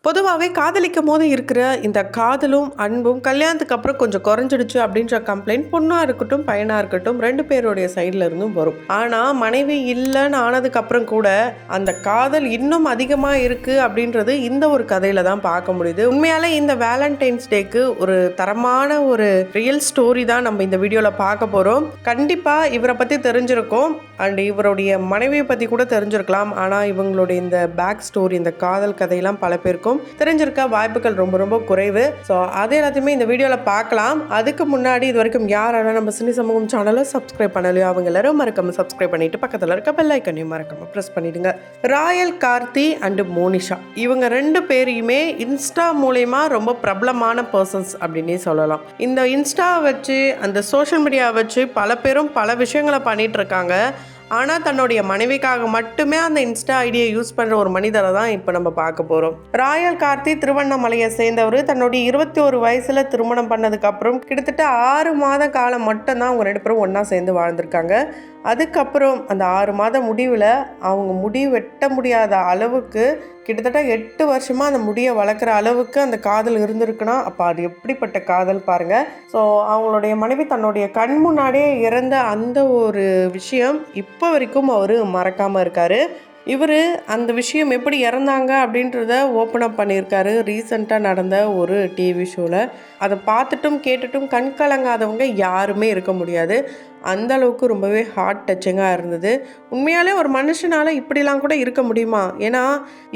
பொதுவாகவே காதலிக்கும் போது இருக்கிற இந்த காதலும் அன்பும் கல்யாணத்துக்கு அப்புறம் கொஞ்சம் குறைஞ்சிடுச்சு அப்படின்ற கம்ப்ளைண்ட் பொண்ணாக இருக்கட்டும் பையனாக இருக்கட்டும் 2 பேருடைய சைடில் இருந்தும் வரும். ஆனால் மனைவி இல்லைன்னு ஆனதுக்கு அப்புறம் கூட அந்த காதல் இன்னும் அதிகமாக இருக்குது அப்படின்றது இந்த ஒரு கதையில தான் பார்க்க முடியுது. உண்மையாலே இந்த வேலண்டைன்ஸ் டேக்கு ஒரு தரமான ஒரு ரியல் ஸ்டோரி தான் நம்ம இந்த வீடியோவில் பார்க்க போகிறோம். கண்டிப்பாக இவரை பற்றி தெரிஞ்சிருக்கும் அண்ட் இவருடைய மனைவியை பற்றி கூட தெரிஞ்சிருக்கலாம். ஆனால் இவங்களுடைய இந்த பேக் ஸ்டோரி, இந்த காதல் கதையெல்லாம் பல பேருக்கும் தெரிஞ்சிருக்க வாய்ப்புகள் ரொம்ப ரொம்ப குறைவு. ஸோ அது எல்லாத்தையுமே இந்த வீடியோவில் பார்க்கலாம். அதுக்கு முன்னாடி இது வரைக்கும் யாராலும் நம்ம சினி சமூகம் சேனலை சப்ஸ்கிரைப் பண்ணலையோ அவங்க எல்லாரும் மறக்காம சப்ஸ்கிரைப் பண்ணிட்டு பக்கத்தில் இருக்க பெல் ஐக்கனையும் மறக்காம ப்ரெஸ் பண்ணிடுங்க. ராயல் கார்த்தி அண்ட் மோனிஷா இவங்க 2 பேரையுமே இன்ஸ்டா மூலமா ரொம்ப பிரபலமான பர்சன்ஸ் அப்படின்னே சொல்லலாம். இந்த இன்ஸ்டா வச்சு அந்த சோஷியல் மீடியா வச்சு பல பேரும் பல விஷயங்களை பண்ணிட்டு இருக்காங்க. ஆனால் தன்னுடைய மனைவிக்காக மட்டுமே அந்த இன்ஸ்டா ஐடியை யூஸ் பண்ணுற ஒரு மனிதரை தான் இப்போ நம்ம பார்க்க போகிறோம். ராயல் கார்த்தி திருவண்ணாமலையை சேர்ந்தவர். தன்னுடைய 21 வயசில் திருமணம் பண்ணதுக்கப்புறம் கிட்டத்தட்ட 6 மாத காலம் மட்டும்தான் அவங்க 2 பேரும் ஒன்றா சேர்ந்து வாழ்ந்திருக்காங்க. அதுக்கப்புறம் அந்த 6 மாத முடிவில் அவங்க முடி வெட்ட முடியாத அளவுக்கு கிட்டத்தட்ட 8 வருஷமாக அந்த முடியை வளர்க்குற அளவுக்கு அந்த காதல் இருந்திருக்குன்னா அப்போ அது எப்படிப்பட்ட காதல் பாருங்கள். ஸோ அவங்களுடைய மனைவி தன்னுடைய கண் முன்னாடியே இறந்த அந்த ஒரு விஷயம் இப்போ வரைக்கும் அவர் மறக்காமல் இருக்கார். இவர் அந்த விஷயம் எப்படி இறந்தாங்க அப்படின்றத ஓப்பன் அப் பண்ணியிருக்காரு ரீசெண்டாக நடந்த ஒரு டிவி ஷோவில். அதை பார்த்துட்டும் கேட்டுட்டும் கண் கலங்காதவங்க யாருமே இருக்க முடியாது. அந்த அளவுக்கு ரொம்பவே ஹார்ட் டச்சிங்காக இருந்தது. உண்மையாலே ஒரு மனுஷனால் இப்படிலாம் கூட இருக்க முடியுமா? ஏன்னா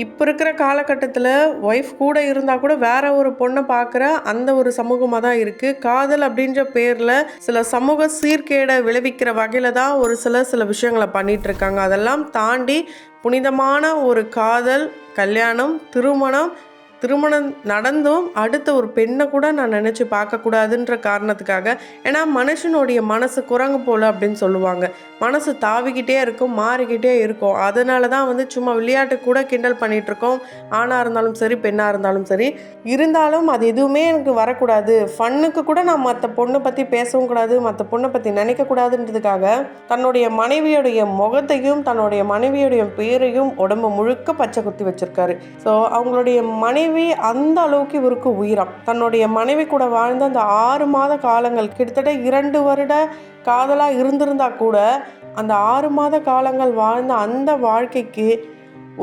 இப்போ இருக்கிற காலகட்டத்தில் ஒய்ஃப் கூட இருந்தால் கூட வேற ஒரு பொண்ணை பார்க்குற அந்த ஒரு சமூகமாக தான் இருக்குது. காதல் அப்படின்ற பேரில் சில சமூக சீர்கேடை விளைவிக்கிற வகையில் தான் ஒரு சில விஷயங்களை பண்ணிகிட்டு இருக்காங்க. அதெல்லாம் தாண்டி புனிதமான ஒரு காதல், கல்யாணம், திருமணம் நடந்தும் அடுத்த ஒரு பெண்ணை கூட நான் நினச்சி பார்க்கக்கூடாதுன்ற காரணத்துக்காக. ஏன்னா மனுஷனுடைய மனசு குரங்கு போல் அப்படின்னு சொல்லுவாங்க. மனசு தாவிக்கிட்டே இருக்கும், மாறிக்கிட்டே இருக்கும். அதனால தான் சும்மா விளையாட்டு கூட கிண்டல் பண்ணிகிட்ருக்கோம். ஆணாக இருந்தாலும் சரி பெண்ணாக இருந்தாலும் சரி. இருந்தாலும் அது எதுவுமே எனக்கு வரக்கூடாது. ஃபன்னுக்கு கூட நான் மற்ற பொண்ணை பற்றி பேசவும் கூடாது, மற்ற பொண்ணை பற்றி நினைக்கக்கூடாதுன்றதுக்காக தன்னுடைய மனைவியுடைய முகத்தையும் தன்னுடைய மனைவியுடைய பேரையும் உடம்பு முழுக்க பச்சை குத்தி வச்சுருக்காரு. ஸோ அவங்களுடைய மனைவி அந்த அளவுக்கு இவருக்கு உயிரம். தன்னுடைய மனைவி கூட வாழ்ந்த அந்த 6 மாத காலங்கள் கிட்டத்தட்ட 2 வருட காதலாக இருந்திருந்தா கூட அந்த 6 மாத காலங்கள் வாழ்ந்த அந்த வாழ்க்கைக்கு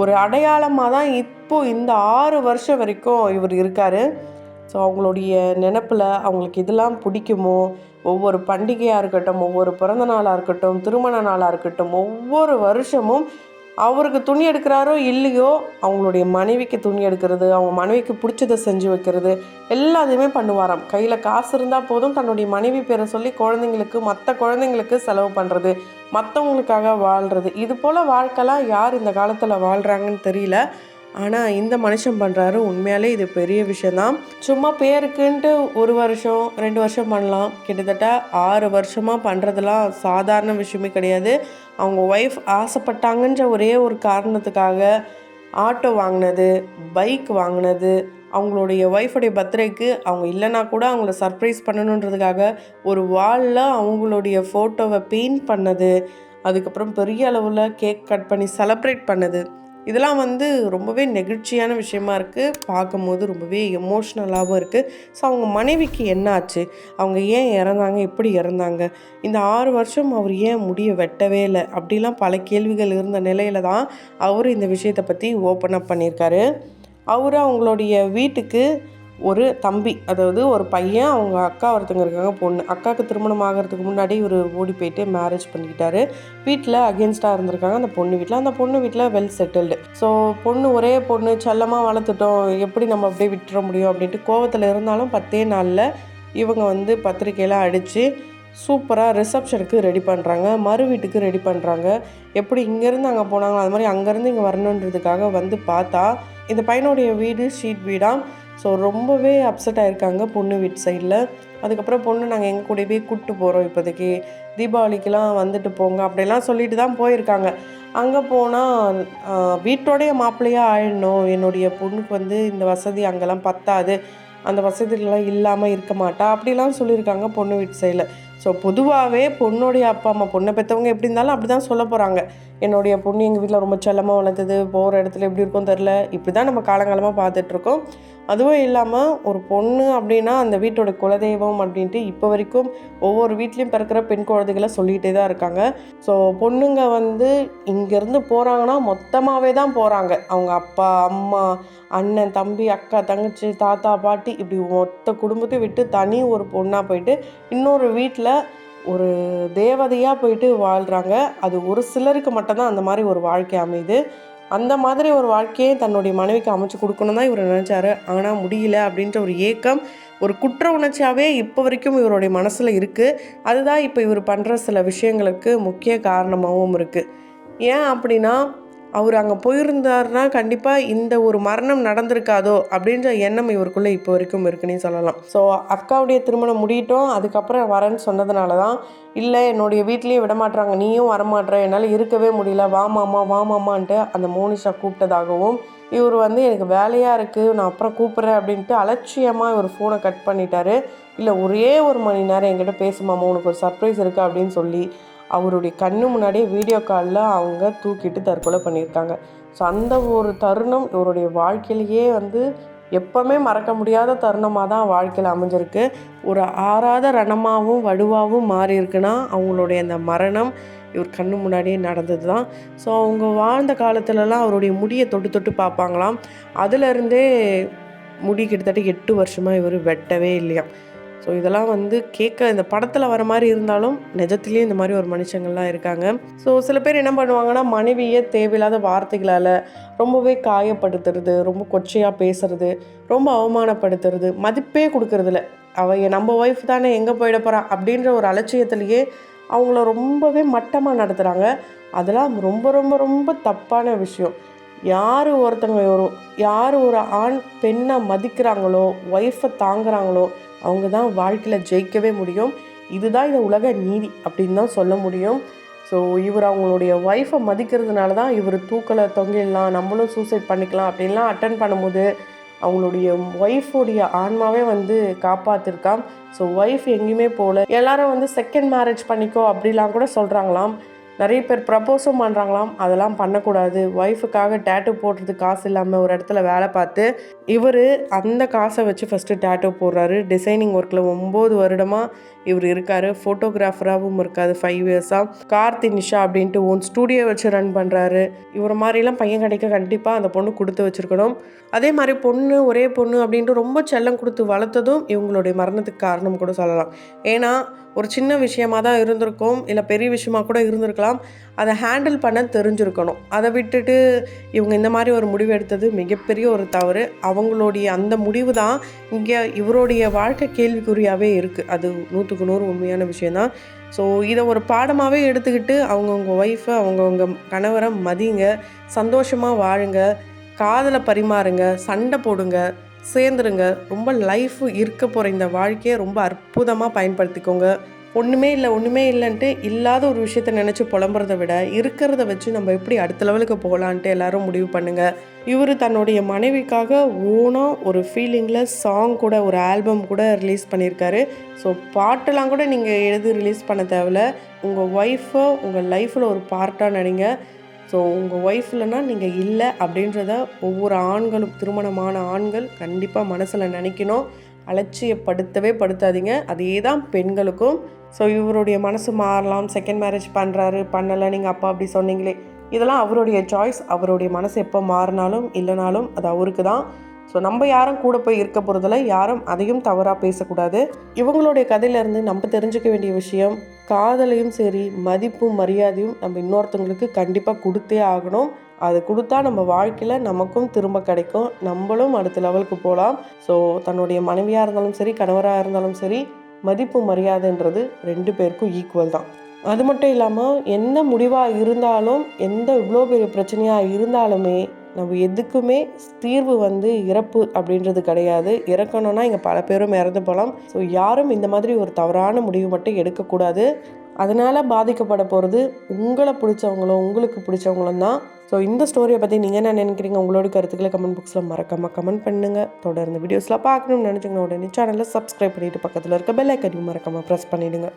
ஒரு அடையாளமாக தான் இப்போ இந்த 6 வருஷம் வரைக்கும் இவர் இருக்கார். ஸோ அவங்களுடைய நினப்பில் அவங்களுக்கு இதெல்லாம் பிடிக்குமோ, ஒவ்வொரு பண்டிகையாக இருக்கட்டும், ஒவ்வொரு பிறந்த நாளாக இருக்கட்டும், திருமண நாளாக இருக்கட்டும், ஒவ்வொரு வருஷமும் அவருக்கு துணி எடுக்கிறாரோ இல்லையோ அவங்களுடைய மனைவிக்கு துணி எடுக்கிறது, அவங்க மனைவிக்கு பிடிச்சதை செஞ்சு வைக்கிறது எல்லாத்தையுமே பண்ணுவாராம். கையில் காசு இருந்தால் போதும் தன்னுடைய மனைவி பேரை சொல்லி மற்ற குழந்தைங்களுக்கு செலவு பண்ணுறது, மற்றவங்களுக்காக வாழ்கிறது. இது போல் வாழ்க்கைலாம் யார் இந்த காலத்தில் வாழ்கிறாங்கன்னு தெரியல. ஆனால் இந்த மனுஷன் பண்ணுறாரு. உண்மையாலே இது பெரிய விஷயந்தான். சும்மா பேருக்குன்ட்டு 1 வருஷம் 2 வருஷம் பண்ணலாம். கிட்டத்தட்ட 6 வருஷமாக பண்ணுறதுலாம் சாதாரண விஷயமே கிடையாது. அவங்க ஒய்ஃப் ஆசைப்பட்டாங்கன்ற ஒரே ஒரு காரணத்துக்காக ஆட்டோ வாங்கினது, பைக் வாங்கினது, அவங்களுடைய ஒய்ஃபுடைய பர்த்டேக்கு அவங்க இல்லைனா கூட அவங்கள சர்ப்ரைஸ் பண்ணணுன்றதுக்காக ஒரு வாலில் அவங்களுடைய ஃபோட்டோவை பெயிண்ட் பண்ணது, அதுக்கப்புறம் பெரிய அளவில் கேக் கட் பண்ணி செலப்ரேட் பண்ணது, இதெல்லாம் ரொம்பவே நெகிழ்ச்சியான விஷயமா இருக்குது. பார்க்கும்போது ரொம்பவே எமோஷ்னலாகவும் இருக்குது. ஸோ அவங்க மனைவிக்கு என்ன ஆச்சு, அவங்க ஏன் இறந்தாங்க, எப்படி இறந்தாங்க, இந்த 6 வருஷம் அவர் ஏன் முடிய வெட்டவே இல்லை, அப்படிலாம் பல கேள்விகள் இருந்த நிலையில தான் அவர் இந்த விஷயத்தை பற்றி ஓப்பன் அப் பண்ணியிருக்காரு. அவர் அவங்களுடைய வீட்டுக்கு ஒரு தம்பி, அதாவது ஒரு பையன், அவங்க அக்கா ஒருத்தங்க இருக்காங்க, பொண்ணு. அக்காவுக்கு திருமணம் ஆகிறதுக்கு முன்னாடி இவர் ஓடி போயிட்டு மேரேஜ் பண்ணிக்கிட்டாரு. வீட்டில் அகேன்ஸ்டாக இருந்திருக்காங்க அந்த பொண்ணு வீட்டில். அந்த பொண்ணு வீட்டில் வெல் செட்டில்டு. ஸோ ஒரே பொண்ணு செல்லமாக வளர்த்துட்டோம், எப்படி நம்ம அப்படியே விட்டுற முடியும் அப்படின்ட்டு கோவத்தில் இருந்தாலும் 10 நாளில் இவங்க பத்திரிக்கையெல்லாம் அடித்து சூப்பராக ரிசப்ஷனுக்கு ரெடி பண்ணுறாங்க, மறு வீட்டுக்கு ரெடி பண்ணுறாங்க. எப்படி இங்கேருந்து அங்கே போனாங்களோ அது மாதிரி அங்கேருந்து இங்கே வரணுன்றதுக்காக பார்த்தா இந்த பையனுடைய வீடு ஷீட் வீடாக. ஸோ ரொம்பவே அப்செட் ஆகிருக்காங்க பொண்ணு வீட்டு சைடில். அதுக்கப்புறம் பொண்ணு நாங்கள் எங்கள் கூடவே கூப்பிட்டு போகிறோம், இப்போதைக்கு தீபாவளிக்கெலாம் வந்துட்டு போங்க அப்படிலாம் சொல்லிட்டு தான் போயிருக்காங்க. அங்கே போனால் வீட்டோடைய மாப்பிள்ளையாக ஆயிடணும், என்னுடைய பொண்ணுக்கு இந்த வசதி அங்கெல்லாம் பத்தாது, அந்த வசதிகள்லாம் இல்லாமல் இருக்க மாட்டா அப்படிலாம் சொல்லியிருக்காங்க பொண்ணு வீட்டு சைடில். ஸோ பொதுவாகவே பொண்ணுடைய அப்பா அம்மா, பொண்ணை பெற்றவங்க எப்படி இருந்தாலும் அப்படி தான் சொல்ல போகிறாங்க. என்னுடைய பொண்ணு எங்கள் வீட்டில் ரொம்ப செல்லமாக வளர்த்தது, போகிற இடத்துல எப்படி இருக்கும் தெரில, இப்படி தான் நம்ம காலங்காலமாக பார்த்துட்ருக்கோம். அதுவும் இல்லாமல் ஒரு பொண்ணு அப்படின்னா அந்த வீட்டோட குலதெய்வம் அப்படின்ட்டு இப்போ வரைக்கும் ஒவ்வொரு வீட்லேயும் பிறக்கிற பெண் குழந்தைகளை சொல்லிகிட்டே தான் இருக்காங்க. ஸோ பொண்ணுங்க வந்து இங்கேருந்து போகிறாங்கன்னா மொத்தமாகவே தான் போகிறாங்க. அவங்க அப்பா, அம்மா, அண்ணன், தம்பி, அக்கா, தங்கச்சி, தாத்தா, பாட்டி இப்படி மொத்த குடும்பத்தையும் விட்டு தனி ஒரு பொண்ணாக போயிட்டு இன்னொரு வீட்டில் ஒரு தேவதையாக போயிட்டு வாழ்கிறாங்க. அது ஒரு சிலருக்கு மட்டும்தான் அந்த மாதிரி ஒரு வாழ்க்கை அமையுது. அந்த மாதிரி ஒரு வாழ்க்கையை தன்னுடைய மனைவிக்கு அமைச்சு கொடுக்கணும் தான் இவர் நினச்சாரு. ஆனால் முடியல அப்படின்ற ஒரு ஏக்கம், ஒரு குற்ற உணர்ச்சியாகவே இப்போ வரைக்கும் இவருடைய மனசில் இருக்குது. அதுதான் இப்போ இவர் பண்ணுற சில விஷயங்களுக்கு முக்கிய காரணமாகவும் இருக்குது. ஏன் அப்படின்னா, அவர் அங்கே போயிருந்தாருன்னா கண்டிப்பாக இந்த ஒரு மரணம் நடந்திருக்காதோ அப்படின்ற எண்ணம் இவருக்குள்ளே இப்போ வரைக்கும் இருக்குன்னே சொல்லலாம். ஸோ அக்காவுடைய திருமணம் முடியட்டும், அதுக்கப்புறம் வரேன்னு சொன்னதுனால தான், இல்லை என்னுடைய வீட்லேயும் விட மாட்டுறாங்க, நீயும் வரமாட்ற, என்னால் இருக்கவே முடியல, வா மாமான்ட்டு அந்த மோனிஷா கூப்பிட்டதாகவும், இவர் வந்து எனக்கு வேலையாக இருக்குது, நான் அப்புறம் கூப்பிட்றேன் அப்படின்ட்டு அலட்சியமாக இவர் ஃபோனை கட் பண்ணிட்டாரு. இல்லை ஒரே ஒரு மணி நேரம் என்கிட்ட பேசுமாமா, உனக்கு ஒரு சர்ப்ரைஸ் இருக்குது அப்படின்னு சொல்லி அவருடைய கண்ணு முன்னாடியே வீடியோ காலில் அவங்க தூக்கிட்டு தற்கொலை பண்ணியிருக்காங்க. ஸோ அந்த ஒரு தருணம் இவருடைய வாழ்க்கையிலேயே வந்து எப்போவுமே மறக்க முடியாத தருணமாக தான் வாழ்க்கையில் அமைஞ்சிருக்கு. ஒரு ஆறாத ரணமாகவும் வடுவாகவும் மாறி இருக்குன்னா அவங்களுடைய அந்த மரணம் இவர் கண்ணு முன்னாடியே நடந்தது தான். ஸோ அவங்க வாழ்ந்த காலத்துலலாம் அவருடைய முடியை தொட்டு தொட்டு பார்ப்பாங்களாம். அதிலருந்தே முடி கிட்டத்தட்ட 8 வருஷமாக இவர் வெட்டவே இல்லையாம். ஸோ இதெல்லாம் வந்து கேட்க இந்த படத்தில் வர மாதிரி இருந்தாலும் நிஜத்துலேயும் இந்த மாதிரி ஒரு மனுஷங்கள்லாம் இருக்காங்க. ஸோ சில பேர் என்ன பண்ணுவாங்கன்னா, மனைவியை தேவையில்லாத வார்த்தைகளால் ரொம்பவே காயப்படுத்துறது, ரொம்ப கொச்சையாக பேசுறது, ரொம்ப அவமானப்படுத்துறது, மதிப்பே கொடுக்கறதில்ல. நம்ம ஒய்ஃப் தானே, எங்கே போயிட போகிறான் அப்படின்ற ஒரு அலட்சியத்திலேயே அவங்கள ரொம்பவே மட்டமாக நடத்துகிறாங்க. அதெல்லாம் ரொம்ப ரொம்ப ரொம்ப தப்பான விஷயம். யார் ஒரு ஆண் பெண்ணை மதிக்கிறாங்களோ, ஒய்ஃபை தாங்குகிறாங்களோ அவங்க தான் வாழ்க்கையில் ஜெயிக்கவே முடியும். இதுதான் இந்த உலக நீதி அப்படின்னு தான் சொல்ல முடியும். ஸோ இவர் அவங்களுடைய ஒய்ஃபை மதிக்கிறதுனால தான் இவர் தூக்கலை தொங்கிடலாம், நம்மளும் சூசைட் பண்ணிக்கலாம் அப்படின்லாம் அட்டன் பண்ணும்போது அவங்களுடைய ஒய்ஃபுடைய ஆன்மாவே வந்து காப்பாற்றிருக்காம். ஸோ ஒய்ஃப் எங்கேயுமே போகல. எல்லாரும் வந்து செகண்ட் மேரேஜ் பண்ணிக்கோ அப்படிலாம் கூட சொல்கிறாங்களாம். நிறைய பேர் ப்ரப்போஸும் பண்ணுறாங்களாம். அதெல்லாம் பண்ணக்கூடாது. ஒய்ஃபுக்காக டேட்டூ போடுறதுக்கு காசு இல்லாமல் ஒரு இடத்துல வேலை பார்த்து இவர் அந்த காசை வச்சு ஃபஸ்ட்டு டேட்டூ போடுறாரு. டிசைனிங் ஒர்க்கில் 9 வருடமாக இவர் இருக்கார். ஃபோட்டோகிராஃபராகவும் இருக்காது 5 இயர்ஸாக. கார்த்தி நிஷா அப்படின்ட்டு ஸ்டூடியோ வச்சு ரன் பண்ணுறாரு. இவர் மாதிரிலாம் பையன் கிடைக்க கண்டிப்பாக அந்த பொண்ணு கொடுத்து வச்சுருக்கணும். அதே மாதிரி ஒரே பொண்ணு அப்படின்ட்டு ரொம்ப செல்லம் கொடுத்து வளர்த்ததும் இவங்களுடைய மரணத்துக்கு காரணம் கூட சொல்லலாம். ஏன்னா ஒரு சின்ன விஷயமாக தான் இருந்திருக்கும், இல்லை பெரிய விஷயமா கூட இருந்திருக்கலாம். அதை ஹேண்டில் பண்ண தெரிஞ்சிருக்கணும். அதை விட்டுட்டு இவங்க இந்த மாதிரி ஒரு முடிவு எடுத்தது மிகப்பெரிய ஒரு தவறு. அவங்களுடைய அந்த முடிவு தான் இங்கே இவருடைய வாழ்க்கை கேள்விக்குறியாகவே இருக்குது. அது 100க்கு 100 உண்மையான விஷயந்தான். ஸோ இதை ஒரு பாடமாகவே எடுத்துக்கிட்டு அவங்கவுங்க ஒய்ஃபை, அவங்கவுங்க கணவரை மதிங்க, சந்தோஷமாக வாழுங்க, காதலை பரிமாறுங்க, சண்டை போடுங்க, சேர்ந்துருங்க. ரொம்ப லைஃப் இருக்க போகிற இந்த வாழ்க்கையை ரொம்ப அற்புதமாக பயன்படுத்திக்கோங்க. ஒன்றுமே இல்லைன்ட்டு இல்லாத ஒரு விஷயத்த நினச்சி புலம்புறதை விட இருக்கிறத வச்சு நம்ம எப்படி அடுத்த லெவலுக்கு போகலான்ட்டு எல்லாரும் முடிவு பண்ணுங்கள். இவர் தன்னுடைய மனைவிக்காக ஓனாக ஒரு ஃபீலிங்கில் சாங் கூட, ஒரு ஆல்பம் கூட ரிலீஸ் பண்ணியிருக்காரு. ஸோ பாட்டெல்லாம் கூட நீங்கள் எழுதி ரிலீஸ் பண்ண தேவையில்ல. உங்கள் ஒய்ஃபை உங்கள் லைஃப்பில் ஒரு பார்ட்டாக நினைங்க. ஸோ உங்கள் ஒய்ஃப் இல்லைன்னா நீங்கள் இல்லை அப்படின்றத ஒவ்வொரு ஆண்களும், திருமணமான ஆண்கள் கண்டிப்பாக மனசில் நினைக்கணும். அலட்சியப்படுத்தவே படுத்தாதீங்க. அதே தான் பெண்களுக்கும். ஸோ இவருடைய மனசு மாறலாம், செகண்ட் மேரேஜ் பண்ணுறாரு, பண்ணலை, நீங்கள் அப்பா அப்படி சொன்னீங்களே, இதெல்லாம் அவருடைய சாய்ஸ். அவருடைய மனசு எப்போ மாறினாலும் இல்லைனாலும் அது அவருக்கு தான். ஸோ நம்ம யாரும் கூட போய் இருக்க போகிறதில்ல, யாரும் அதையும் தவறாக பேசக்கூடாது. இவங்களுடைய கதையிலேருந்து நம்ம தெரிஞ்சுக்க வேண்டிய விஷயம், காதலையும் சரி மதிப்பும் மரியாதையும் நம்ம இன்னொருத்தவங்களுக்கு கண்டிப்பாக கொடுத்தே ஆகணும். அது கொடுத்தா நம்ம வாழ்க்கையில் நமக்கும் திரும்ப கிடைக்கும், நம்மளும் அடுத்த லெவலுக்கு போகலாம். ஸோ தன்னுடைய மனைவியாக இருந்தாலும் சரி, கணவராக இருந்தாலும் சரி, மதிப்பு மரியாதைன்றது 2 பேருக்கும் ஈக்குவல் தான். அது மட்டும் இல்லாமல் எந்த முடிவாக இருந்தாலும், இவ்வளோ பெரிய பிரச்சனையாக இருந்தாலுமே நம்ம எதுக்குமே தீர்வு இறப்பு அப்படின்றது கிடையாது. இறக்கணும்னா இங்கே பல பேரும் இறந்து போகலாம். ஸோ யாரும் இந்த மாதிரி ஒரு தவறான முடிவு மட்டும் எடுக்கக்கூடாது. அதனால் பாதிக்கப்பட போகிறது உங்களை பிடிச்சவங்களும் உங்களுக்கு பிடிச்சவங்களும் தான். ஸோ இந்த ஸ்டோரியை பற்றி நீங்கள் என்ன நினைக்கிறீங்க? உங்களோட கருத்துக்களை கமெண்ட் பாக்ஸில் மறக்காமல் கமெண்ட் பண்ணுங்கள். தொடர்ந்து வீடியோஸ்லாம் பார்க்கணும்னு நினச்சிங்கன்னா உடனே சேனலில் சப்ஸ்கிரைப் பண்ணிவிட்டு பக்கத்தில் இருக்க பெல் ஐக்கனையும் மறக்காமல் ப்ரெஸ் பண்ணிவிடுங்க.